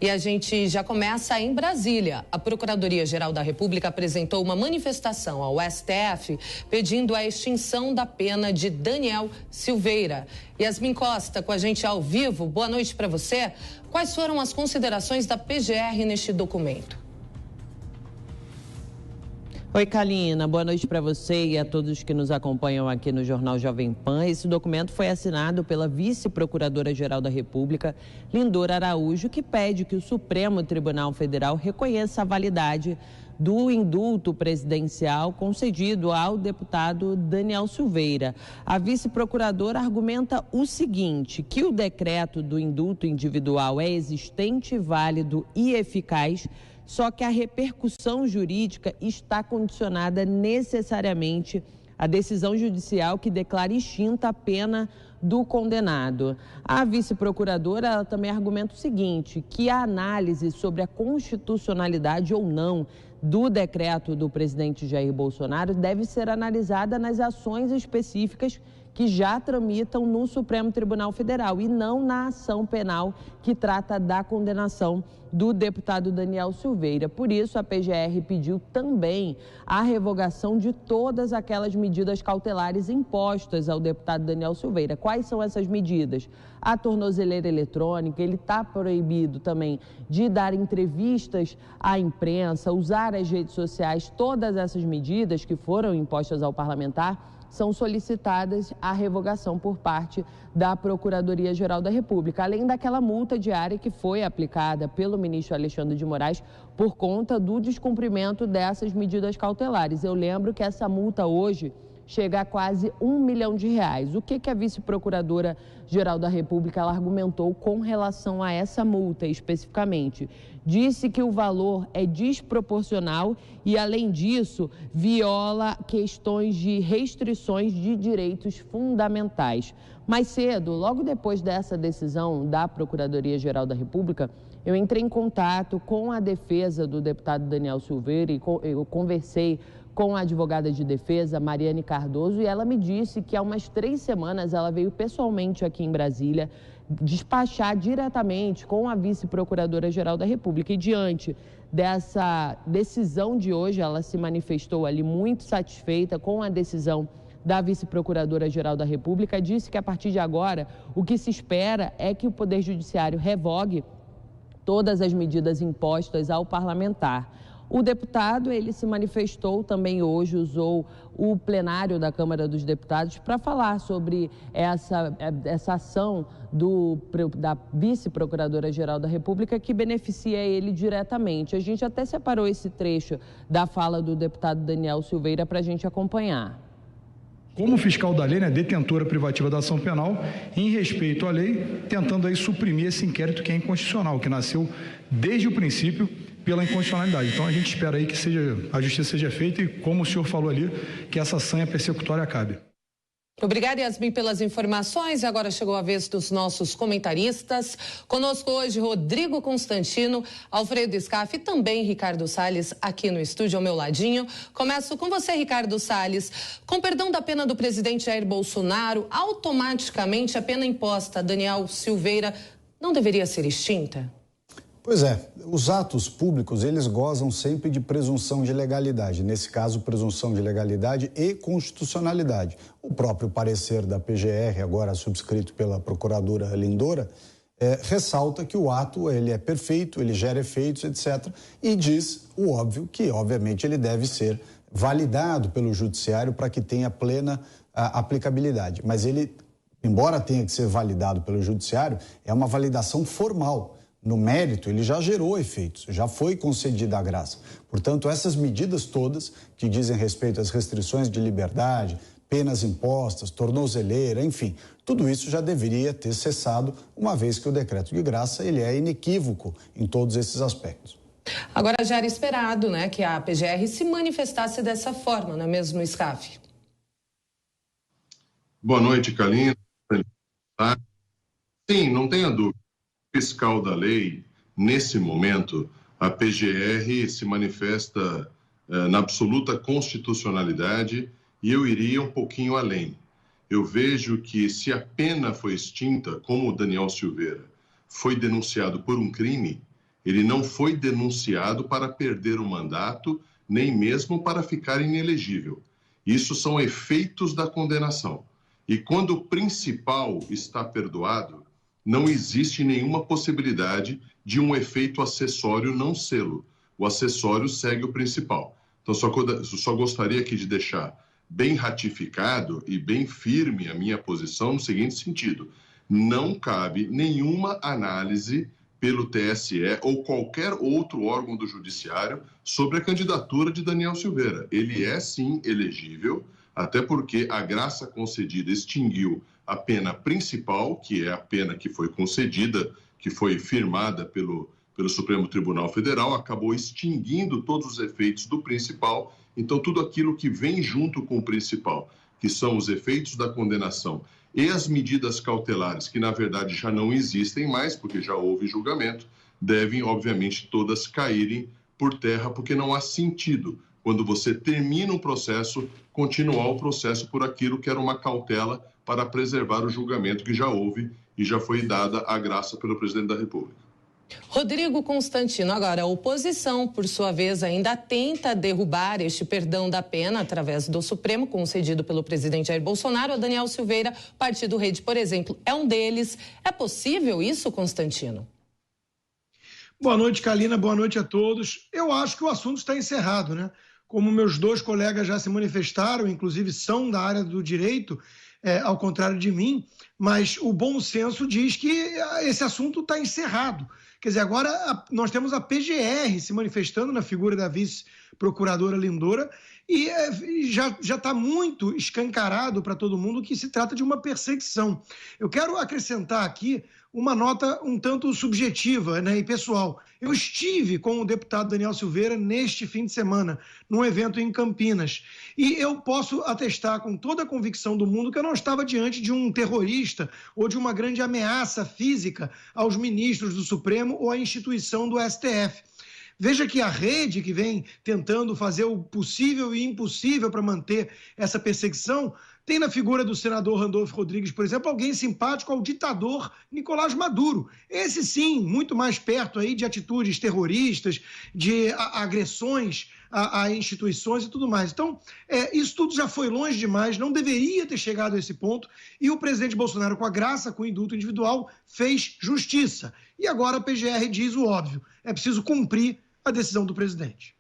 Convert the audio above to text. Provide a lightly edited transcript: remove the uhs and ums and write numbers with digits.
E a gente já começa em Brasília. A Procuradoria-Geral da República apresentou uma manifestação ao STF pedindo a extinção da pena de Daniel Silveira. Yasmin Costa, com a gente ao vivo. Boa noite para você. Quais foram as considerações da PGR neste documento? Oi, Kalina. Boa noite para você e a todos que nos acompanham aqui no Jornal Jovem Pan. Esse documento foi assinado pela Vice-Procuradora-Geral da República, Lindora Araújo, que pede que o Supremo Tribunal Federal reconheça a validade do indulto presidencial concedido ao deputado Daniel Silveira. A vice-procuradora argumenta o seguinte, que o decreto do indulto individual é existente, válido e eficaz, só que a repercussão jurídica está condicionada necessariamente à decisão judicial que declara extinta a pena do condenado. A vice-procuradora também argumenta o seguinte, que a análise sobre a constitucionalidade ou não do decreto do presidente Jair Bolsonaro deve ser analisada nas ações específicas que já tramitam no Supremo Tribunal Federal e não na ação penal que trata da condenação do deputado Daniel Silveira. Por isso, a PGR pediu também a revogação de todas aquelas medidas cautelares impostas ao deputado Daniel Silveira. Quais são essas medidas? A tornozeleira eletrônica, ele está proibido também de dar entrevistas à imprensa, usar as redes sociais. Todas essas medidas que foram impostas ao parlamentar são solicitadas a revogação por parte da Procuradoria-Geral da República, além daquela multa diária que foi aplicada pelo ministro Alexandre de Moraes por conta do descumprimento dessas medidas cautelares. Eu lembro que essa multa hoje chega a quase R$1 milhão. O que a vice-procuradora-geral da República ela argumentou com relação a essa multa especificamente? Disse que o valor é desproporcional e, além disso, viola questões de restrições de direitos fundamentais. Mais cedo, logo depois dessa decisão da Procuradoria-Geral da República, eu entrei em contato com a defesa do deputado Daniel Silveira e eu conversei com a advogada de defesa, Mariane Cardoso, e ela me disse que há umas 3 semanas ela veio pessoalmente aqui em Brasília despachar diretamente com a vice-procuradora-geral da República. E diante dessa decisão de hoje, ela se manifestou ali muito satisfeita com a decisão da vice-procuradora-geral da República, disse que a partir de agora o que se espera é que o Poder Judiciário revogue todas as medidas impostas ao parlamentar. O deputado, ele se manifestou também hoje, usou o plenário da Câmara dos Deputados para falar sobre essa ação da vice-procuradora-geral da República que beneficia ele diretamente. A gente até separou esse trecho da fala do deputado Daniel Silveira para a gente acompanhar. Como fiscal da lei, detentora privativa da ação penal, em respeito à lei, tentando aí suprimir esse inquérito que é inconstitucional, que nasceu desde o princípio pela inconstitucionalidade. Então a gente espera aí que a justiça seja feita e, como o senhor falou ali, que essa sanha persecutória acabe. Obrigada, Yasmin, pelas informações. E agora chegou a vez dos nossos comentaristas. Conosco hoje, Rodrigo Constantino, Alfredo Scaff e também Ricardo Salles aqui no estúdio ao meu ladinho. Começo com você, Ricardo Salles. Com perdão da pena do presidente Jair Bolsonaro, automaticamente a pena imposta a Daniel Silveira não deveria ser extinta? Pois é, os atos públicos, eles gozam sempre de presunção de legalidade. Nesse caso, presunção de legalidade e constitucionalidade. O próprio parecer da PGR, agora subscrito pela procuradora Lindora, ressalta que o ato ele é perfeito, ele gera efeitos, etc. E diz o óbvio que, obviamente, ele deve ser validado pelo judiciário para que tenha plena aplicabilidade. Mas ele, embora tenha que ser validado pelo judiciário, é uma validação formal. No mérito, ele já gerou efeitos, já foi concedida a graça. Portanto, essas medidas todas que dizem respeito às restrições de liberdade, penas impostas, tornozeleira, enfim, tudo isso já deveria ter cessado, uma vez que o decreto de graça ele é inequívoco em todos esses aspectos. Agora já era esperado, que a PGR se manifestasse dessa forma, não é mesmo, Scaff? Boa noite, Kalina. Sim, não tenha dúvida. Fiscal da lei, nesse momento, a PGR se manifesta na absoluta constitucionalidade e eu iria um pouquinho além. Eu vejo que se a pena foi extinta, como o Daniel Silveira foi denunciado por um crime, Ele não foi denunciado para perder o mandato, nem mesmo para ficar inelegível. Isso são efeitos da condenação. E quando o principal está perdoado, não existe nenhuma possibilidade de um efeito acessório não sê-lo. O acessório segue o principal. Então, só gostaria aqui de deixar bem ratificado e bem firme a minha posição no seguinte sentido: não cabe nenhuma análise pelo TSE ou qualquer outro órgão do Judiciário sobre a candidatura de Daniel Silveira. Ele é, sim, elegível, até porque a graça concedida extinguiu a pena principal, que é a pena que foi concedida, que foi firmada pelo Supremo Tribunal Federal, acabou extinguindo todos os efeitos do principal. Então, tudo aquilo que vem junto com o principal, que são os efeitos da condenação e as medidas cautelares, que na verdade já não existem mais, porque já houve julgamento, devem, obviamente, todas caírem por terra, porque não há sentido, quando você termina um processo, continuar o processo por aquilo que era uma cautela para preservar o julgamento que já houve e já foi dada a graça pelo presidente da República. Rodrigo Constantino, agora a oposição, por sua vez, ainda tenta derrubar este perdão da pena através do Supremo, concedido pelo presidente Jair Bolsonaro. A Daniel Silveira, Partido Rede, por exemplo, é um deles. É possível isso, Constantino? Boa noite, Kalina. Boa noite a todos. Eu acho que o assunto está encerrado, né? Como meus dois colegas já se manifestaram, inclusive são da área do direito, ao contrário de mim, mas o bom senso diz que esse assunto está encerrado. Quer dizer, agora nós temos a PGR se manifestando na figura da vice-procuradora Lindora e já está muito escancarado para todo mundo que se trata de uma perseguição. Eu quero acrescentar aqui uma nota um tanto subjetiva, né, e pessoal. Eu estive com o deputado Daniel Silveira neste fim de semana, num evento em Campinas, e eu posso atestar com toda a convicção do mundo que eu não estava diante de um terrorista ou de uma grande ameaça física aos ministros do Supremo ou à instituição do STF. Veja que a rede que vem tentando fazer o possível e impossível para manter essa perseguição tem na figura do senador Randolfo Rodrigues, por exemplo, alguém simpático ao ditador Nicolás Maduro. Esse sim, muito mais perto aí de atitudes terroristas, de agressões a instituições e tudo mais. Então, isso tudo já foi longe demais, não deveria ter chegado a esse ponto, e o presidente Bolsonaro, com a graça, com o indulto individual, fez justiça. E agora a PGR diz o óbvio, é preciso cumprir a decisão do presidente.